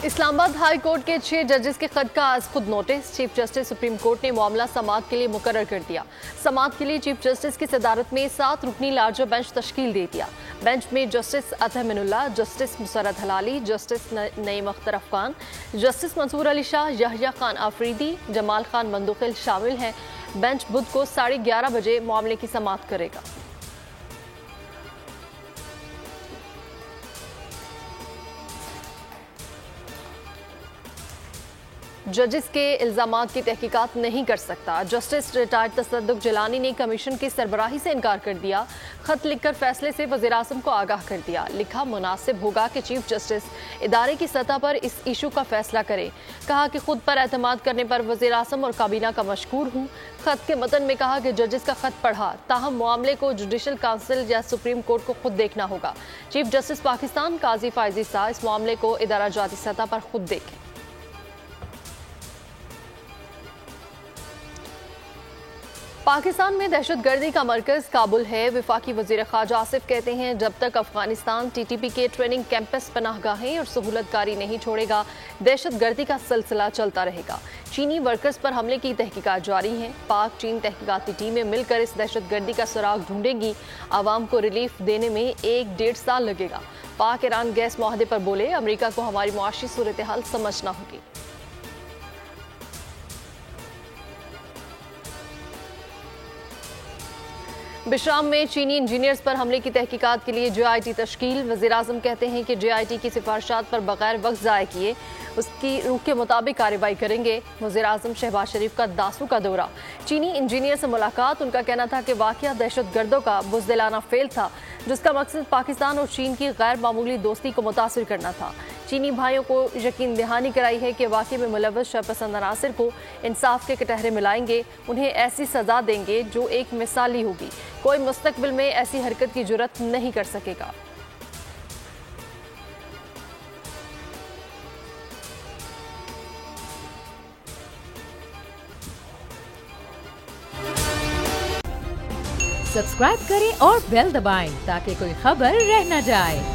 Islamabad high court के 6 जजेस के खत का आज खुद notice. Chief justice supreme court ने मामला समाअत के लिए मुकर्रर कर दिया। समाअत के लिए चीफ जस्टिस की सदारत में 7 रुकनी लार्जर बेंच तश्कील दे दिया। बेंच में जस्टिस अतः मिनुल्लाह, जस्टिस मुसरत हलाली, जस्टिस नईम अख्तर अफगान, जस्टिस मंसूर अली शाह, यहया खान आफरीदी, जमाल खान मंदुखिल शामिल हैं। बेंच बुध को 11:30 बजे मामले की समाअत करेगा। जजेस के इल्जामात की तहकीकात नहीं कर सकता। जस्टिस रिटायर्ड तसद्दुक जिलानी ने कमीशन की सरबराही से इनकार कर दिया। खत लिखकर फैसले से वज़ीर-ए-आज़म को आगाह कर दिया। लिखा, मुनासिब होगा कि चीफ जस्टिस इदारे की सतह पर इस इशू का फैसला करे। कहा कि खुद पर एतमाद करने पर वज़ीर-ए-आज़म और काबीना का मशकूर हूँ। खत के मतन में कहा कि जजेस का खत पढ़ा, ताहम मामले को जुडिशल काउंसिल या सुप्रीम कोर्ट को खुद देखना होगा। चीफ जस्टिस पाकिस्तान काजी फायजी शाह इस मामले को इदारा जाती सतह पर खुद देखें। पाकिस्तान में दहशतगर्दी का मरकज काबुल है। वफाकी वजीर खारजा आसिफ कहते हैं, जब तक अफगानिस्तान TTP के ट्रेनिंग कैंपस, पनाहगाहें और सहूलतकारी नहीं छोड़ेगा, दहशतगर्दी का सिलसिला चलता रहेगा। चीनी वर्कर्स पर हमले की तहकीकात जारी हैं। पाक चीन तहकीकाती टीमें मिलकर इस दहशतगर्दी का सुराग ढूंढेंगी। आवाम को रिलीफ देने में 1-1.5 साल लगेगा। पाक ईरान गैस मुआहदे पर बोले, अमरीका को हमारी मुआशी सूरत हाल समझना होगी। बिश्राम में चीनी इंजीनियर्स पर हमले की तहकीकात के लिए JIT तश्कील। वज़ीर-ए-आज़म कहते हैं कि JIT की सिफारिशात पर बगैर वक्त ज़ाय किए उसकी रूह के मुताबिक कार्रवाई करेंगे। वज़ीर-ए-आज़म शहबाज शरीफ का दासू का दौरा, चीनी इंजीनियर से मुलाकात। उनका कहना था कि वाक़या दहशतगर्दों का बुज़दिलाना फेल था, जिसका मकसद पाकिस्तान और चीन की गैर मामूली दोस्ती को मुतासिर करना था। चीनी भाइयों को यकीन दहानी कराई है कि वाक़े में मुलव्वस शरपसंद अनासिर को इंसाफ के कटहरे मिलाएंगे, उन्हें ऐसी सज़ा देंगे जो एक मिसाली होगी। कोई मुस्तकबिल में ऐसी हरकत की जुर्रत नहीं कर सकेगा। सब्सक्राइब करें और बेल दबाएं ताकि कोई खबर रह न जाए।